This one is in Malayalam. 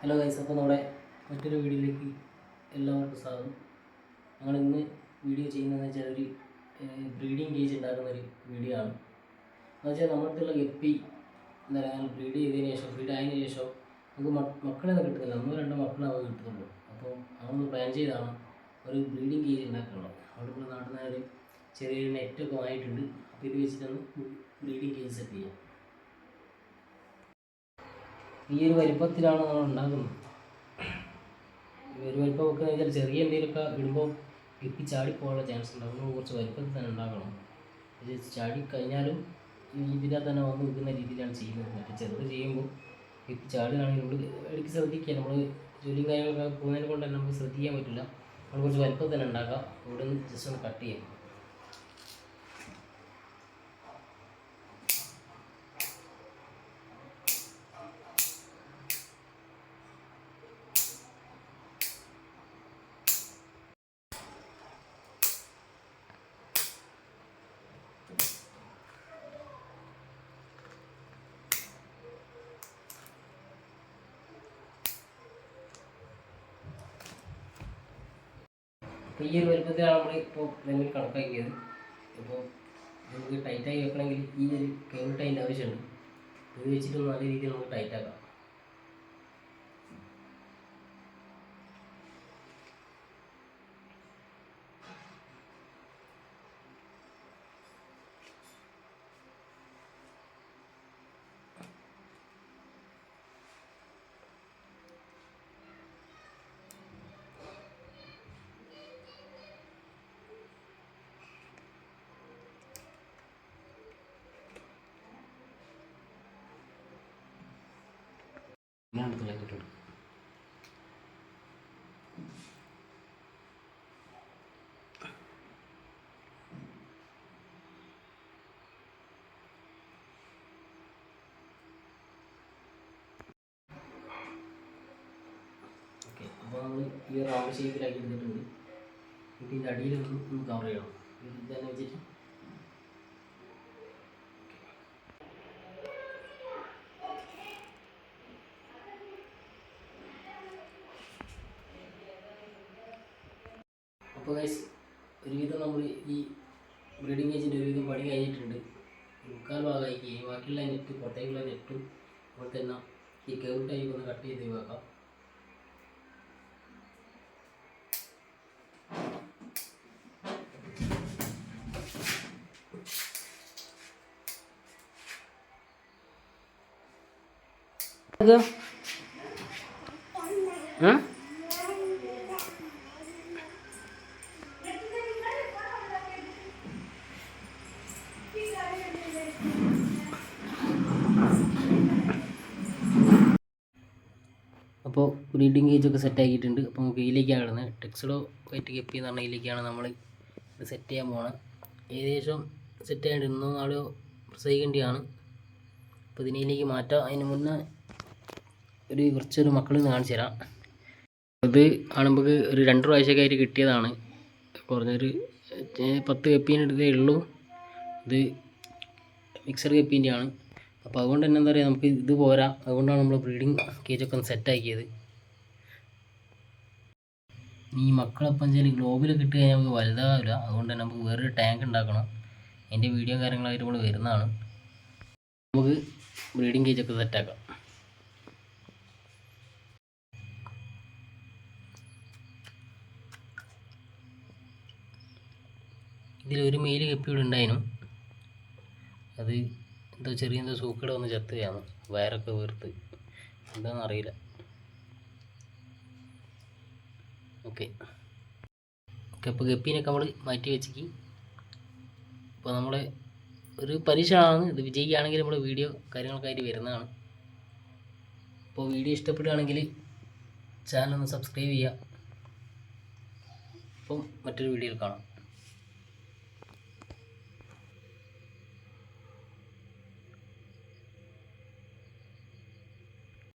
ഹലോ ഗൈസ്, അപ്പോൾ നമ്മുടെ മറ്റൊരു വീഡിയോയിലേക്ക് എല്ലാവർക്കും സ്വാഗതം. ഞങ്ങൾ ഇന്ന് വീഡിയോ ചെയ്യുന്നതെന്ന് വെച്ചാൽ ഒരു ബ്രീഡിങ് കേജ് ഉണ്ടാക്കുന്നൊരു വീഡിയോ ആണ്. എന്ന് വെച്ചാൽ നമ്മൾക്കുള്ള ഗപ്പി എന്താ പറയുക, ബ്രീഡ് ചെയ്തതിന് ശേഷം ബ്രീഡ് ആയതിനു ശേഷം നമുക്ക് മക്കളൊന്നും കിട്ടുന്നില്ല. 1-2 മക്കളെ നമുക്ക് കിട്ടുന്നുള്ളൂ. അപ്പോൾ നമ്മളൊന്ന് പ്ലാൻ ചെയ്താണ് ഒരു ബ്രീഡിങ് കേജ് ഉണ്ടാക്കുന്നത്. അവിടെ ഇപ്പോൾ നാട്ടിൽ നിന്ന് ഒരു ചെറിയൊരു നെറ്റൊക്കെ വാങ്ങിയിട്ടുണ്ട്. അപ്പോൾ ഇത് വെച്ചിട്ടൊന്ന് ബ്രീഡിങ് കേജ് സെറ്റ് ചെയ്യാം. ഈ ഒരു വലിപ്പത്തിലാണ് നമ്മൾ ഉണ്ടാക്കുന്നത്. ഒരു വലിപ്പം വെക്കുന്നത് വെച്ചാൽ ചെറിയ എന്തെങ്കിലുമൊക്കെ ഇടുമ്പോൾ ഗപ്പി ചാടിപ്പോകാനുള്ള ചാൻസ് ഉണ്ട്. അതുകൊണ്ട് കുറച്ച് വലിപ്പത്തിൽ തന്നെ ഉണ്ടാക്കണം. ഇത് ചാടി കഴിഞ്ഞാലും ഇതിനകത്ത് തന്നെ വന്ന് നിൽക്കുന്ന രീതിയിലാണ് ചെയ്യുന്നത്. മറ്റേ ചെറുത് ചെയ്യുമ്പോൾ ഗപ്പി ചാടുകയാണെങ്കിൽ നമ്മൾ ഇടയ്ക്ക് ശ്രദ്ധിക്കുക. നമ്മൾ ജോലിയും കാര്യങ്ങളൊക്കെ പോകുന്നതിനെ കൊണ്ട് തന്നെ നമുക്ക് ശ്രദ്ധിക്കാൻ പറ്റില്ല. നമ്മൾ കുറച്ച് വലിപ്പത്തിൽ തന്നെ ഉണ്ടാക്കാം. ഇവിടെ നിന്ന് ജസ്റ്റ് ഒന്ന് കട്ട് ചെയ്യാം. ഈ ഒരു വലുപ്പത്തിലാണ് നമ്മൾ ഇപ്പോൾ നിലവിൽ കണക്കാക്കിയത്. ഇപ്പോൾ നമുക്ക് ടൈറ്റായി വെക്കണമെങ്കിൽ ഈ ഒരു കേബിൾ ടൈൻ്റെ ആവശ്യമുണ്ട്. ഇത് വെച്ചിട്ട് നല്ല രീതിയിൽ നമുക്ക് ടൈറ്റാക്കാം. ഞാൻ തുടങ്ങിയിട്ടുണ്ട്. ഓക്കെ, അപ്പോൾ നമ്മൾ ഈ റൗണ്ട് ഷേപ്പിലാക്കി എടുത്തിട്ടുണ്ട്. ഇതിൻ്റെ അടിയിലൊന്ന് കവർ ചെയ്യണം. ഇത് തന്നെ വെച്ചിട്ട് അപ്പോൾ ഗൈസ്, ഒരുവിധം നമ്മൾ ഈ ബ്രീഡിങ് കേജിൻ്റെ ഒരുവിധം പണി കഴിഞ്ഞിട്ടുണ്ട്. 3/4 ഭാഗമായി. ബാക്കിയുള്ള നെറ്റ്, പുറത്തേക്കുള്ള നെറ്റും അതുപോലെ തന്നെ ഈ കേബിൾ ടൈപ്പ് ഒന്ന് കട്ട് ചെയ്ത് ഒഴിവാക്കാം. അപ്പോൾ ബ്രീഡിങ് കേജൊക്കെ സെറ്റ് ആക്കിയിട്ടുണ്ട്. അപ്പോൾ നമുക്ക് ഇതിലേക്കാണ് ഇടുന്നത്. ടെക്സഡോ വൈറ്റ് ഗപ്പി എന്ന് പറഞ്ഞ ഇതിലേക്കാണ് നമ്മൾ ഇത് സെറ്റ് ചെയ്യാൻ പോകുന്നത്. ഏകദേശം സെറ്റ് ആയിട്ട് 1-4 പ്രസവിക്കേണ്ടിയാണ്. അപ്പോൾ ഇതിലേക്ക് മാറ്റാം. അതിന് മുന്നേ കുറച്ചൊരു മക്കളിൽ നിന്ന് കാണിച്ചു തരാം. ഇത് കാണുമ്പോൾ ഒരു 2 പ്രാവശ്യമൊക്കെ ആയിട്ട് കിട്ടിയതാണ്. കുറഞ്ഞൊരു 10 ഗപ്പീൻ്റെ അടുത്തേ ഉള്ളൂ. ഇത് മിക്സഡ് ഗപ്പീൻ്റെയാണ്. അപ്പോൾ അതുകൊണ്ട് തന്നെ എന്താ പറയുക, നമുക്ക് ഇത് പോരാ. അതുകൊണ്ടാണ് നമ്മൾ ബ്രീഡിങ് കേജൊക്കെ ഒന്ന് സെറ്റാക്കിയത്. ഈ മക്കളപ്പം വെച്ചാൽ ഗ്ലോബിൽ കിട്ടി കഴിഞ്ഞാൽ നമുക്ക് വലുതാവില്ല. അതുകൊണ്ട് തന്നെ നമുക്ക് വേറൊരു ടാങ്ക് ഉണ്ടാക്കണം. അതിൻ്റെ വീഡിയോ കാര്യങ്ങളായിട്ട് നമ്മൾ വരുന്നതാണ്. നമുക്ക് ബ്രീഡിങ് കേജൊക്കെ സെറ്റാക്കാം. ഇതിലൊരു മെയിൽ ഗപ്പി ഇവിടെ ഉണ്ടായിരുന്നു. അത് ചെറിയ സൂക്കേട് വന്ന് ചത്തുകയാണ്. വയറൊക്കെ വീർത്ത് എന്താണെന്ന് അറിയില്ല. ഓക്കെ, അപ്പോൾ ഗപ്പീനൊക്കെ നമ്മൾ മാറ്റി വെച്ചിക്ക്. അപ്പോൾ നമ്മൾ ഒരു പരീക്ഷണമാണ്. ഇത് വിജയിക്കുകയാണെങ്കിൽ നമ്മൾ വീഡിയോ കാര്യങ്ങളൊക്കെ ആയിട്ട് വരുന്നതാണ്. അപ്പോൾ വീഡിയോ ഇഷ്ടപ്പെടുകയാണെങ്കിൽ ചാനൽ ഒന്ന് സബ്സ്ക്രൈബ് ചെയ്യുക. അപ്പം മറ്റൊരു വീഡിയോയിൽ കാണാം.